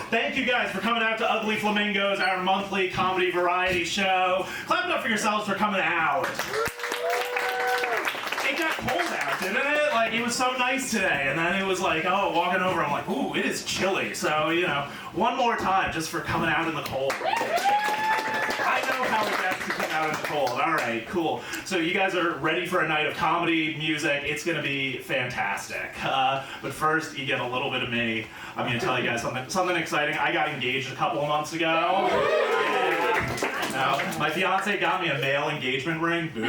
Thank you guys for coming out to Ugly Flamingos, our monthly comedy variety show. Clap it up for yourselves for coming out. It got cold out, didn't it? Like, it was so nice today, and then it was like, oh, walking over, I'm like, ooh, it is chilly. So, you know, one more time just for coming out in the cold. I know how it gets to come out in the cold. All right, cool. So you guys are ready for a night of comedy, music. It's going to be fantastic. But first, you get a little bit of me. I'm going to tell you guys something exciting. I got engaged a couple of months ago. Now, my fiance got me a male engagement ring. Boo.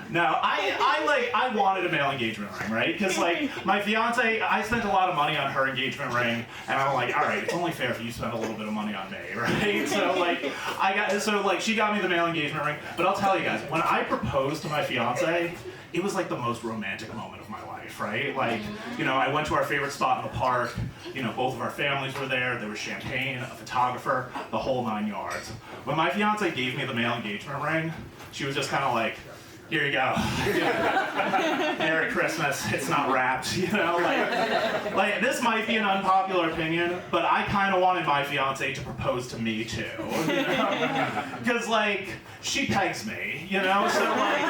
No, I wanted a male engagement ring, right? Because like my fiance, I spent a lot of money on her engagement ring, and I'm like, all right, it's only fair if you spend a little bit of money on me, right? So she got me the male engagement ring. But I'll tell you guys, when I proposed to my fiance, it was like the most romantic moment of my life, right? Like, you know, I went to our favorite spot in the park. You know, both of our families were there. There was champagne, a photographer, the whole 9 yards. When my fiance gave me the male engagement ring, she was just kind of like, here you go. Merry Christmas. It's not wrapped, you know? Like this might be an unpopular opinion, but I kind of wanted my fiance to propose to me too, you know? Because like, she pegs me, you know? So like,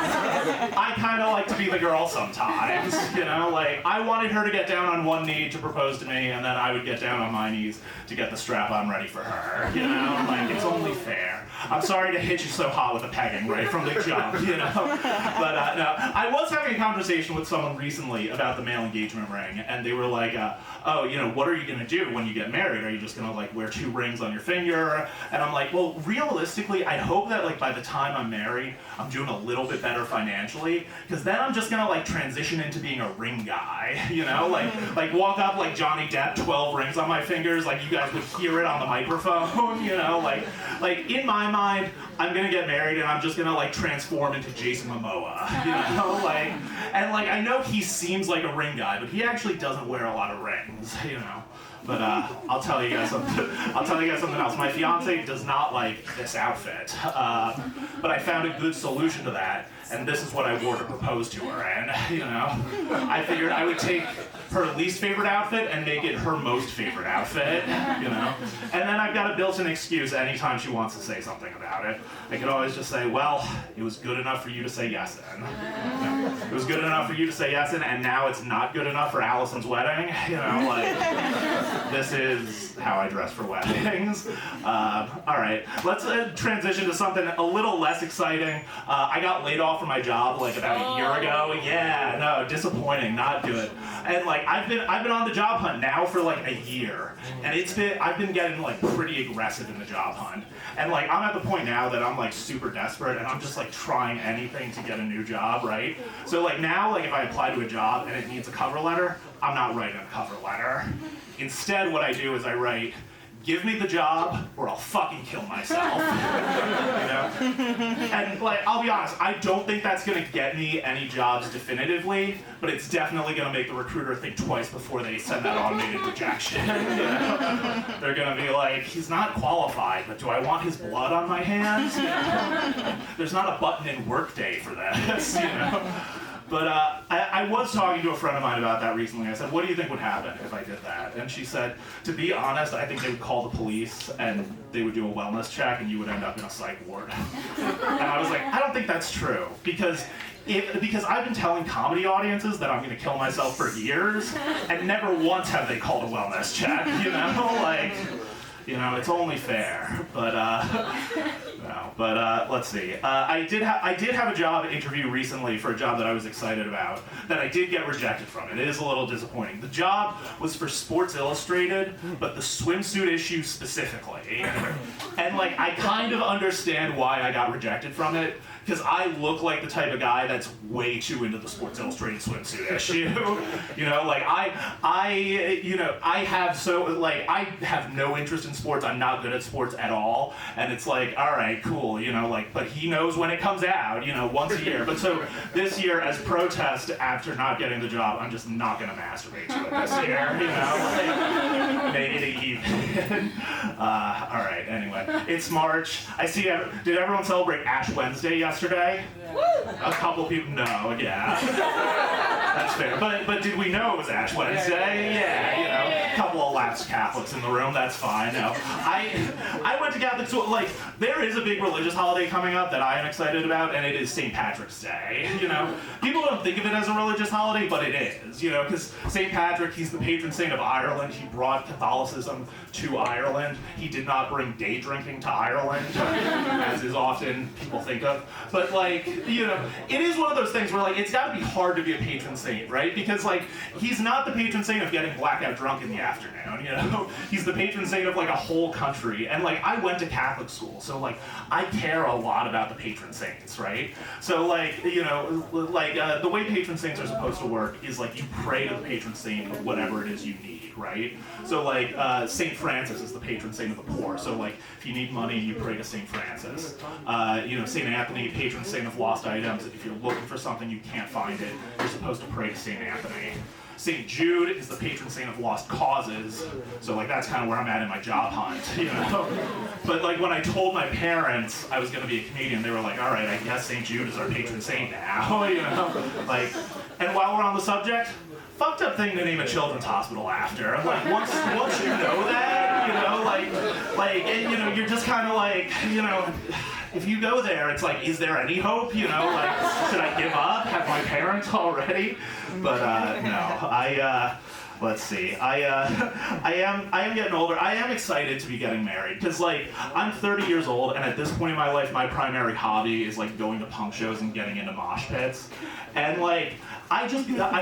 I kind of like to be the girl sometimes, you know? Like, I wanted her to get down on one knee to propose to me, and then I would get down on my knees to get the strap on ready for her, you know? Like, it's only fair. I'm sorry to hit you so hot with the pegging right from the jump, you know? But no, I was having a conversation with someone recently about the male engagement ring, and they were like, oh, you know, what are you gonna do when you get married? Are you just gonna like wear 2 rings on your finger? And I'm like, well, realistically, I hope that like by the time I'm married, I'm doing a little bit better financially, because then I'm just gonna like transition into being a ring guy, you know? Like walk up like Johnny Depp, 12 rings on my fingers, like you guys would hear it on the microphone, you know? Like in my mind, I'm gonna get married and I'm just gonna like transform into Jason Momoa, you know? And I know he seems like a ring guy, but he actually doesn't wear a lot of rings, you know? But I'll tell you guys something. I'll tell you guys something else. My fiance does not like this outfit, but I found a good solution to that, and this is what I wore to propose to her. And you know, I figured I would take her least favorite outfit and make it her most favorite outfit. You know, and then I've got a built-in excuse anytime she wants to say something about it. I could always just say, "Well, it was good enough for you to say yes in. It was good enough for you to say yes in, and now it's not good enough for Allison's wedding." You know, like. This is how I dress for weddings. All right, let's transition to something a little less exciting. I got laid off from my job like about a year ago. Yeah, no, disappointing, not good. And like I've been on the job hunt now for like a year, and I've been getting like pretty aggressive in the job hunt. And like I'm at the point now that I'm like super desperate, and I'm just like trying anything to get a new job, right? So like now, like if I apply to a job and it needs a cover letter, I'm not writing a cover letter. Instead, what I do is I write, give me the job or I'll fucking kill myself. You know? And like, I'll be honest, I don't think that's gonna get me any jobs definitively, but it's definitely gonna make the recruiter think twice before they send that automated rejection. You know? They're gonna be like, he's not qualified, but do I want his blood on my hands? You know? There's not a button in Workday for this, you know? But I was talking to a friend of mine about that recently. I said, what do you think would happen if I did that? And she said, to be honest, I think they would call the police and they would do a wellness check and you would end up in a psych ward. And I was like, I don't think that's true. Because I've been telling comedy audiences that I'm gonna kill myself for years, and never once have they called a wellness check, you know? Like, you know, it's only fair. But no, but let's see. I did have a job interview recently for a job that I was excited about that I did get rejected from. It is a little disappointing. The job was for Sports Illustrated, but the swimsuit issue specifically. And like, I kind of understand why I got rejected from it, because I look like the type of guy that's way too into the Sports Illustrated swimsuit issue. You know, like I have no interest in sports. I'm not good at sports at all. And it's like, all right, cool, you know, like, but he knows when it comes out, you know, once a year. But so this year, as protest after not getting the job, I'm just not gonna masturbate to it this year, you know, like, maybe even. All right, anyway, it's March. I see, did everyone celebrate Ash Wednesday yesterday? A couple people, no, yeah. That's fair. But did we know it was Ash Wednesday? Yeah, you know. a couple of lapsed Catholics in the room, that's fine. No, I went to Catholic school. Like, there is a big religious holiday coming up that I am excited about, and it is St. Patrick's Day. You know, people don't think of it as a religious holiday, but it is. You know, because St. Patrick, he's the patron saint of Ireland. He brought Catholicism to Ireland. He did not bring day drinking to Ireland, as is often people think of. But like, you know, it is one of those things where like it's got to be hard to be a patron saint, right? Because like he's not the patron saint of getting blackout drunk in the afternoon, you know? He's the patron saint of like a whole country. And like I went to Catholic school, so like I care a lot about the patron saints, right? So like, you know, like the way patron saints are supposed to work is like you pray to the patron saint of whatever it is you need, right? So like St. Francis is the patron saint of the poor. So like if you need money, you pray to St. Francis. You know, St. Anthony, patron saint of lost items. If you're looking for something, you can't find it, you're supposed to pray to St. Anthony. St. Jude is the patron saint of lost causes, so like that's kind of where I'm at in my job hunt, you know? But like when I told my parents I was going to be a comedian, they were like, all right, I guess St. Jude is our patron saint now, you know? Like, and while we're on the subject, fucked up thing to name a children's hospital after. Like once you know that, you know, like you know, you're just kind of like, you know, if you go there, it's like, is there any hope? You know, like, should I give up? Have my parents already? But no, let's see. I am getting older. I am excited to be getting married because like I'm 30 years old, and at this point in my life, my primary hobby is like going to punk shows and getting into mosh pits, and like. I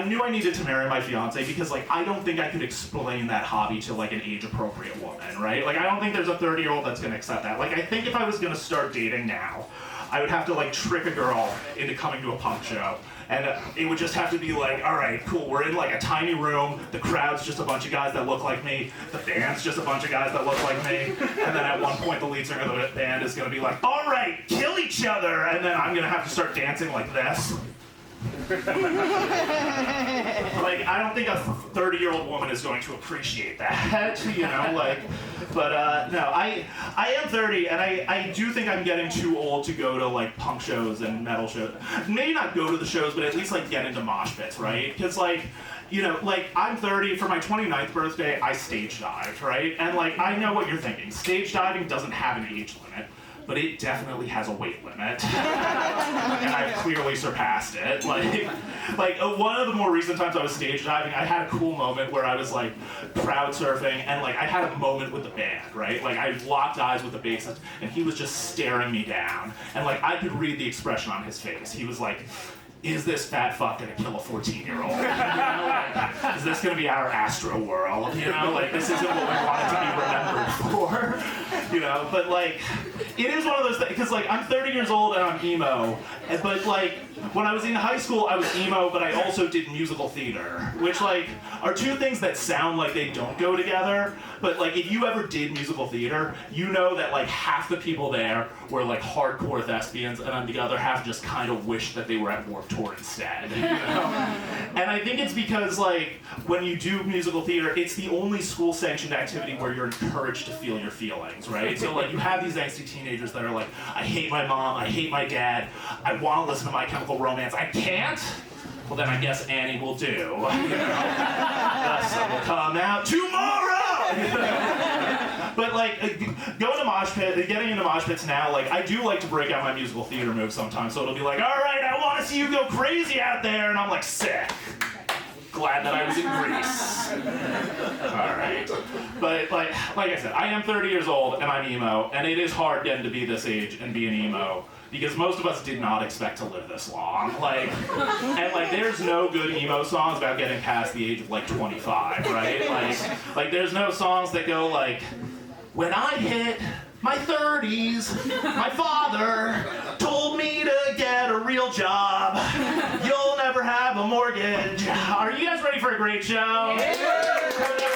knew I needed to marry my fiance because like I don't think I could explain that hobby to like an age-appropriate woman, right? Like I don't think there's a 30-year-old that's gonna accept that. Like I think if I was gonna start dating now, I would have to like trick a girl into coming to a punk show. And it would just have to be like, all right, cool, we're in like a tiny room, the crowd's just a bunch of guys that look like me, the band's just a bunch of guys that look like me, and then at one point the lead singer of the band is gonna be like, all right, kill each other, and then I'm gonna have to start dancing like this. Like, I don't think a 30-year-old woman is going to appreciate that, you know, like, but no, I am 30, and I do think I'm getting too old to go to, like, punk shows and metal shows. Maybe not go to the shows, but at least, like, get into mosh pits, right? Because, like, you know, like, I'm 30, for my 29th birthday, I stage dived, right? And, like, I know what you're thinking. Stage diving doesn't have an age limit, but it definitely has a weight limit. And I've clearly surpassed it. Like one of the more recent times I was stage diving, I had a cool moment where I was like crowd surfing, and like I had a moment with the band, right? Like I locked eyes with the bassist, and he was just staring me down. And like I could read the expression on his face. He was like, is this fat fuck gonna kill a 14-year-old? You know, like, is this gonna be our Astro World? You know, like this isn't what we wanted to be remembered for. You know, but like, it is one of those things, because like I'm 30 years old and I'm emo, but like when I was in high school I was emo, but I also did musical theater, which like are two things that sound like they don't go together, but like if you ever did musical theater, you know that like half the people there were like hardcore thespians, and then the other half just kind of wished that they were at Warped Tour instead, you know? And I think it's because like when you do musical theater, it's the only school-sanctioned activity where you're encouraged to feel your feelings, right? So like you have these angsty teenagers that are like, I hate my mom, I hate my dad, I want to listen to My Chemical Romance, I can't? Well then I guess Annie will do, you know? The sun will come out tomorrow! You know? But like, going to mosh pit, getting into mosh pits now, like I do like to break out my musical theater moves sometimes, so it'll be like, all right, I want to see you go crazy out there, and I'm like, sick. Glad that I was in Greece. All right. But like I said, I am 30 years old and I'm emo, and it is hard getting to be this age and be an emo, because most of us did not expect to live this long. Like, and like there's no good emo songs about getting past the age of like 25, right? Like there's no songs that go like, when I hit my 30s, my father told me to get a real job. You'll never have a mortgage. Are you guys ready for a great show? Yeah.